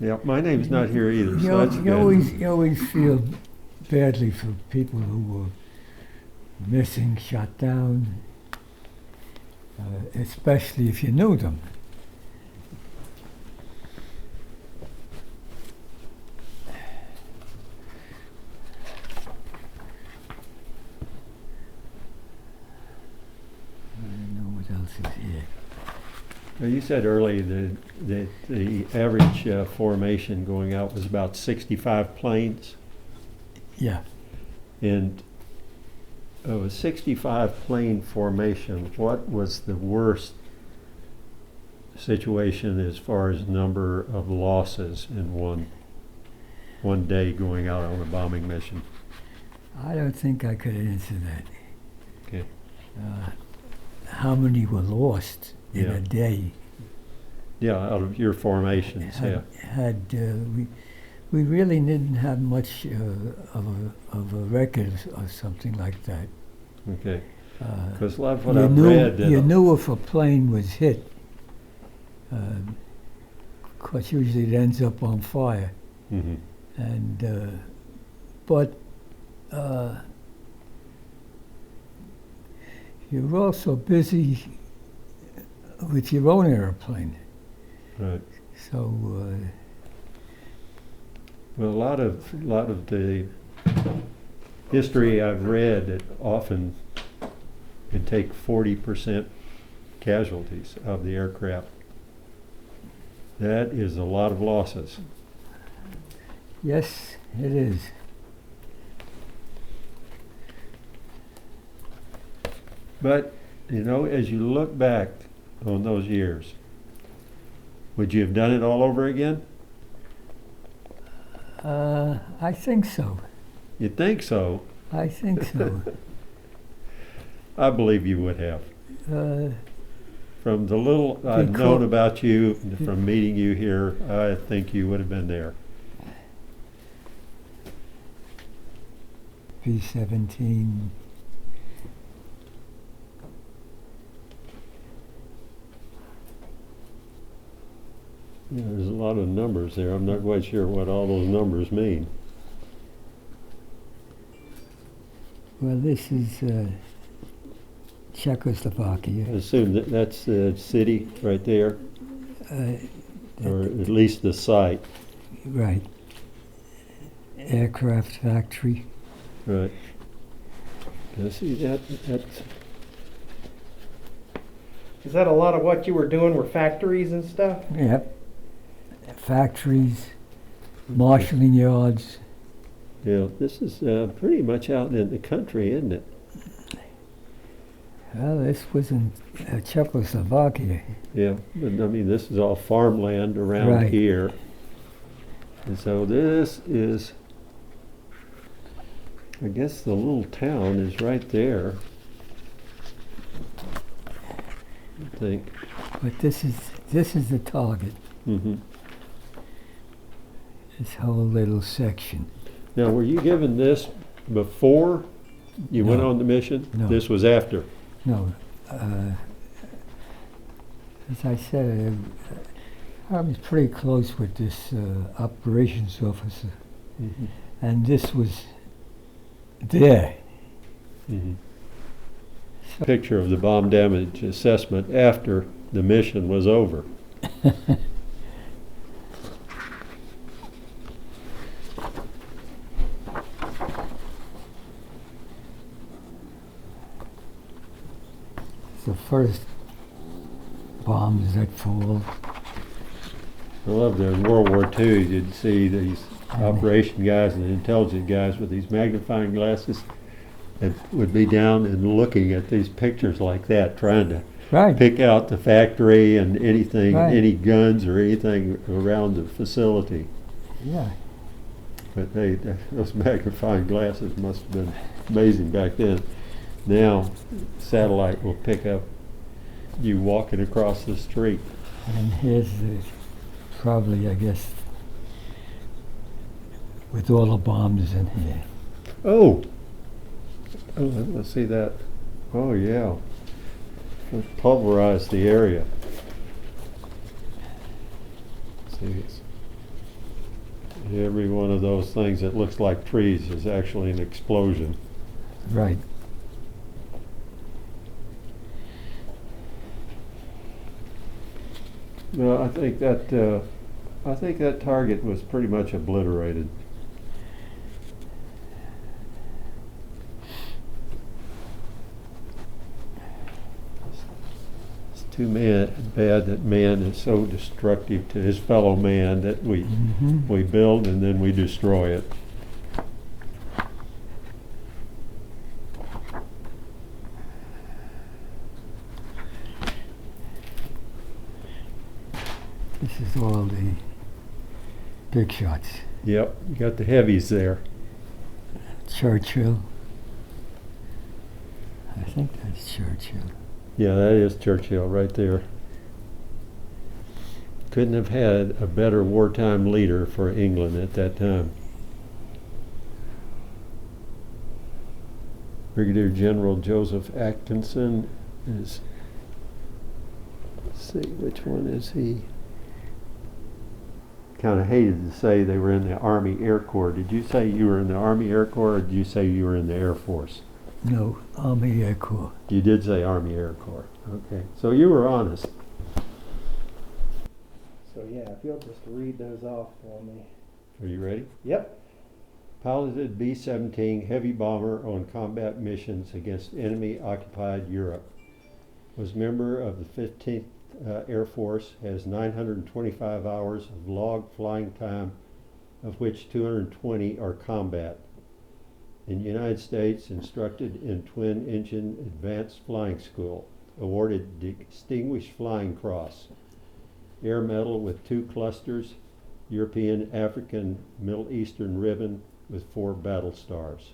Yeah, my name's not here either, You, so that's you good. you always feel badly for people who were missing, shot down, especially if you knew them. I don't know what else is here. Now, you said earlier that the average formation going out was about 65 planes, Yeah. and of a 65 plane formation, what was the worst situation as far as number of losses in one day going out on a bombing mission? I don't think I could answer that. Okay. How many were lost in Yeah. a day? Yeah, out of your formations, yeah. We really didn't have much of a record of something like that. Okay. Because a lot of what You I've knew read that you knew if a plane was hit, because usually it ends up on fire. Mhm. And but you're also busy with your own airplane. Right. So Well, a lot of the history I've read, it often can take 40% casualties of the aircraft. That is a lot of losses. yes, it is. But, you know, as you look back on those years, would you have done it all over again? I think so. You think so? I think so. I believe you would have. uh, From the little I've Because- known about you, from meeting you here, I think you would have been there. B-17. Yeah, there's a lot of numbers there. I'm not quite sure what all those numbers mean. Well, this is I Czechoslovakia. assume that that's the city right there, Uh, or at least the site. right. Aircraft factory. Right. Now, see, that's, Is that a lot of what you were doing were factories and stuff? Yep. Factories, marshalling yards. yeah, this is pretty much out in the country, isn't it? Well, this was in Czechoslovakia. Yeah, but I mean, this is all farmland around Right. here. And so this is, I guess the little town is right there. I think. But this is the target. Hmm. This whole little section. Now, were you given this before you went No. on the mission? No. This was after. No. As I said, I was pretty close with this operations officer, Mm-hmm. and this was there. Mm-hmm. Picture of the bomb damage assessment after the mission was over. The first bombs that fall. I love that in World War II, you'd see these Mhm. operation guys and intelligence guys with these magnifying glasses that would be down and looking at these pictures like that, trying to Right. pick out the factory and anything, Right. any guns or anything around the facility. Yeah. But those magnifying glasses must have been amazing back then. Now, satellite will pick up you walking across the street. And here's probably, I guess, with all the bombs in here. Oh, let's see that. Oh, yeah. Pulverize the area. See, it's Every one of those things that looks like trees is actually an explosion. Right. No, I think that target was pretty much obliterated. It's too bad that man is so destructive to his fellow man that we build and then we destroy it. This is all the big shots. Yep, you got the heavies there. Churchill. I think that's Churchill. Yeah, that is Churchill right there. Couldn't have had a better wartime leader for England at that time. Brigadier General Joseph Atkinson is, let's see, which one is he? Kind of hated to say they were in the Army Air Corps. Did you say you were in the Army Air Corps, or did you say you were in the Air Force? No, Army Air Corps. You did say Army Air Corps. Okay, so you were honest. So yeah, if you'll just read those off for me. Are you ready? Yep. Piloted B-17 heavy bomber on combat missions against enemy-occupied Europe. Was member of the 15th Air Force, has 925 hours of log flying time, of which 220 are combat. In the United States, instructed in twin-engine advanced flying school. Awarded Distinguished Flying Cross. Air Medal with 2 clusters, European, African, Middle Eastern ribbon with 4 battle stars.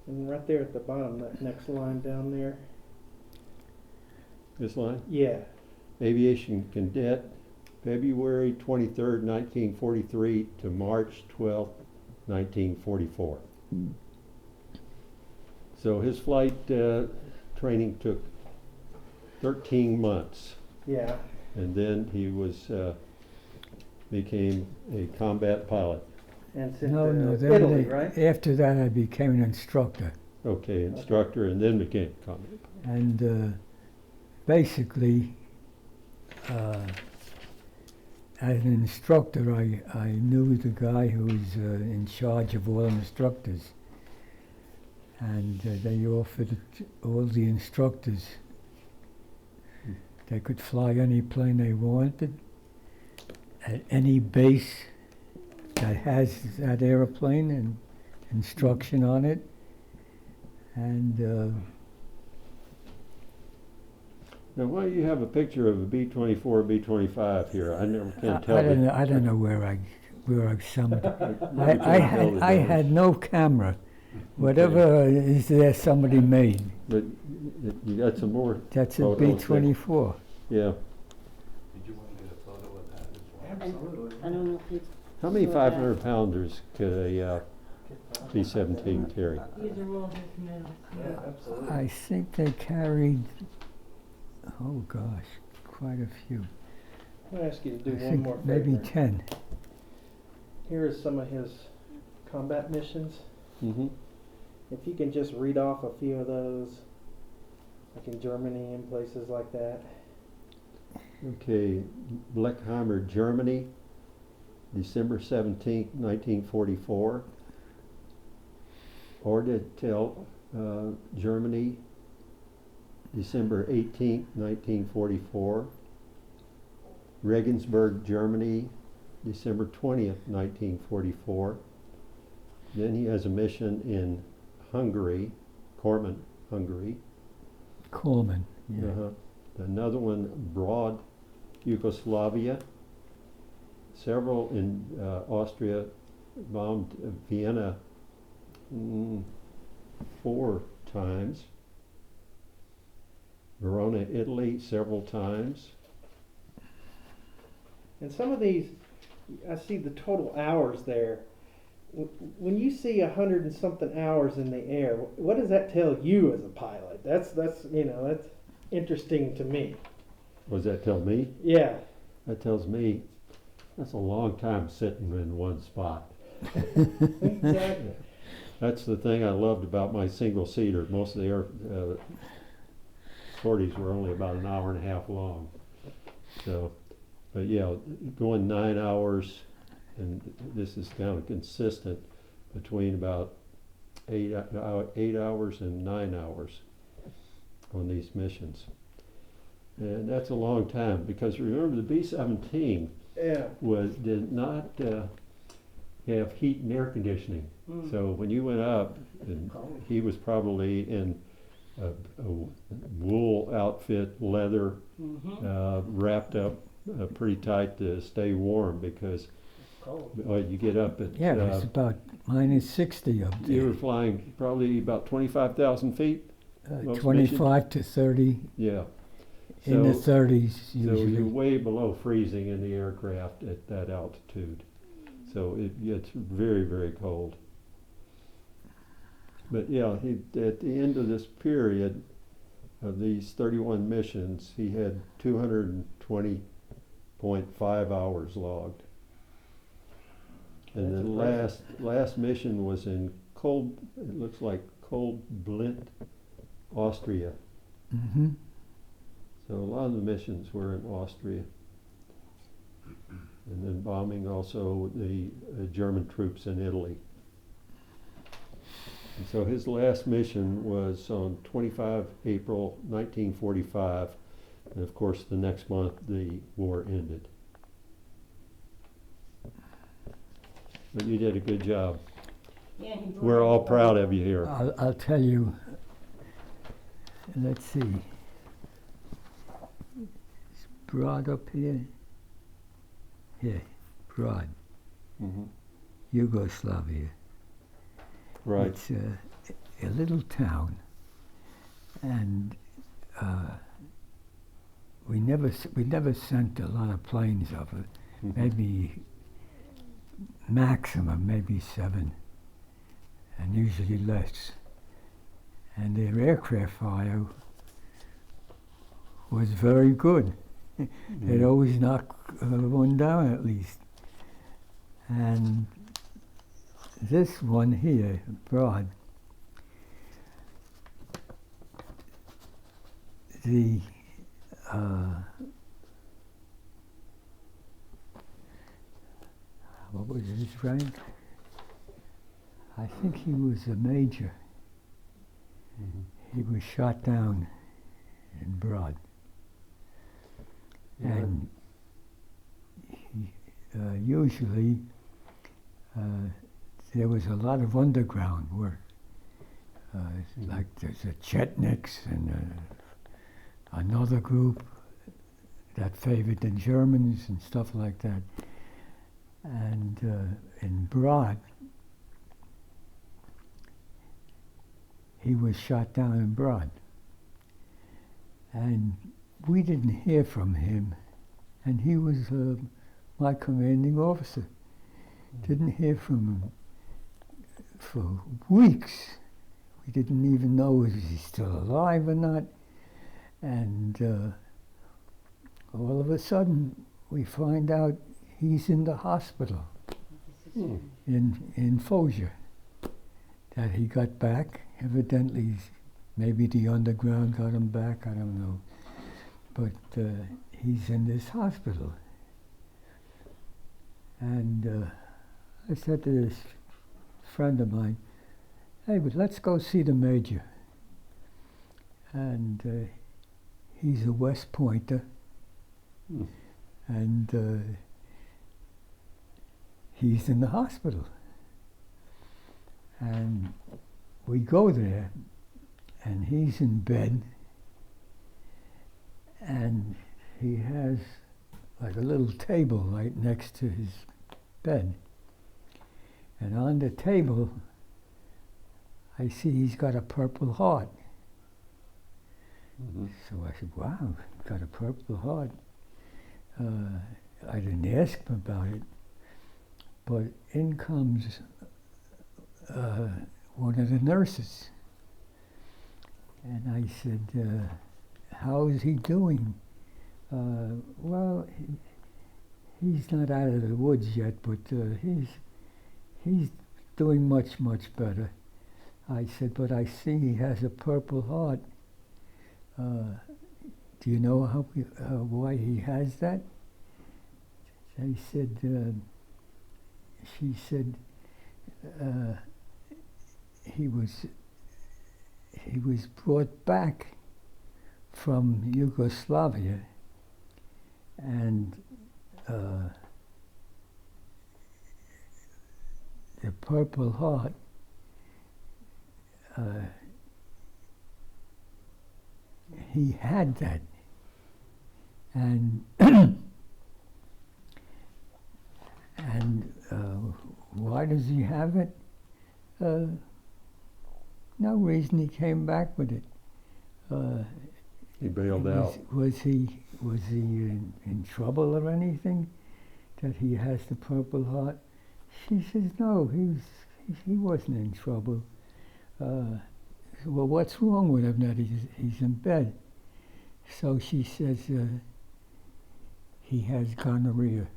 And right there at the bottom, that next line down there. This line? Yeah. Aviation Cadet, February 23rd, 1943 to March 12th, 1944. So his flight training took 13 months, Yeah. and then he was became a combat pilot. And sent No, to then Italy, right? after that I became an instructor. Okay, instructor, and then became combat pilot. And basically, as an instructor, I knew the guy who was in charge of all instructors. And they offered all the instructors, they could fly any plane they wanted at any base that has that airplane and instruction on it. And Now, why do you have a picture of a B-24, B-25 here? I never can tell. I don't know where I summoned. I had no camera. Whatever is there, somebody made. But you got some more. That's a photos there. B-24. Yeah. Did you want to get a photo of that as well? Absolutely. I don't know if it's. How many 500 pounders could a B-17 carry? These are all his medals. Yeah, absolutely. I think they carried, oh gosh, quite a few. I'm going to ask you to do I one think more maybe favor. 10. Here is some of his combat missions. Mm-hmm. If you can just read off a few of those, like in Germany and places like that. Okay, Blechheimer, Germany, December 17th, 1944. Ordetel, Germany, December 18th, 1944. Regensburg, Germany, December 20th, 1944. Then he has a mission in Hungary, Corman, Hungary. Coleman, yeah. Uh-huh. Another one, Broad, Yugoslavia. Several in Austria, bombed Vienna 4 times. Verona, Italy, several times. And some of these, I see the total hours there. When you see 100 and something hours in the air, what does that tell you as a pilot? That's that's interesting to me. What does that tell me? Yeah. That tells me That's a long time sitting in one spot. Exactly. That's the thing I loved about my single seater. Most of the air sorties were only about an hour and a half long. So, but yeah, going 9 hours, and this is kind of consistent between about 8 hours and 9 hours on these missions. And that's a long time, because remember the B-17 Yeah. did not have heat and air conditioning. Mm. So when you went up, and he was probably in a wool outfit, leather, Mm-hmm. wrapped up pretty tight to stay warm, because Cold. you get up at, Yeah, it's about -60 up you were there. flying probably about 25,000 feet? most 25 to 30, Yeah. in the So- 30s So usually. you're way below freezing in the aircraft at that altitude. So it gets very, very cold. But yeah, at the end of this period of these 31 missions, he had 220.5 hours logged. And That's the last mission was in it looks like Blint, Austria. Hmm. So a lot of the missions were in Austria. And then bombing also the German troops in Italy. And so his last mission was on 25 April 1945. And of course, the next month, the war ended. But you did a good job. Yeah, he brought We're all it proud back. of you here. I'll tell you, let's see. It's Broad up here. Here, Broad, Mhm. Yugoslavia. Right. It's a little town, and we never sent a lot of planes up it. Mhm. Maybe maximum, maybe 7, and usually less. And their aircraft fire was very good. They'd Mhm. always knock one down at least. And this one here, Broad, the what was his rank? I think he was a major. Mhm. He was shot down in Broad. Yeah. And he, usually there was a lot of underground work. Like there's a Chetniks and another group that favored the Germans and stuff like that. And in Broad, he was shot down in Broad. And we didn't hear from him, and he was my commanding officer. Didn't hear from him for weeks. We didn't even know if he's still alive or not. And all of a sudden, we find out he's in the hospital Hmm. in Foggia. That he got back. Evidently, maybe the underground got him back. I don't know. But he's in this hospital. And I said to this friend of mine, hey, but let's go see the major. And he's a West Pointer. Hmm. And he's in the hospital. And we go there, and he's in bed, and he has like a little table right next to his bed. And on the table, I see he's got a Purple Heart. Mhm. So I said, wow, he's got a Purple Heart. I didn't ask him about it, but in comes one of the nurses. And I said, how is he doing? Well, he's not out of the woods yet, but he's doing much better. I said, but I see he has a Purple Heart. Do you know why he has that? They said, she said, he was brought back from Yugoslavia, and the Purple Heart he had that, and why does he have it? No reason. He came back with it. He bailed out. Was he in trouble or anything that he has the Purple Heart? She says no. He wasn't in trouble. Well, what's wrong with him that he's in bed? So she says he has gonorrhea.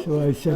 So I said,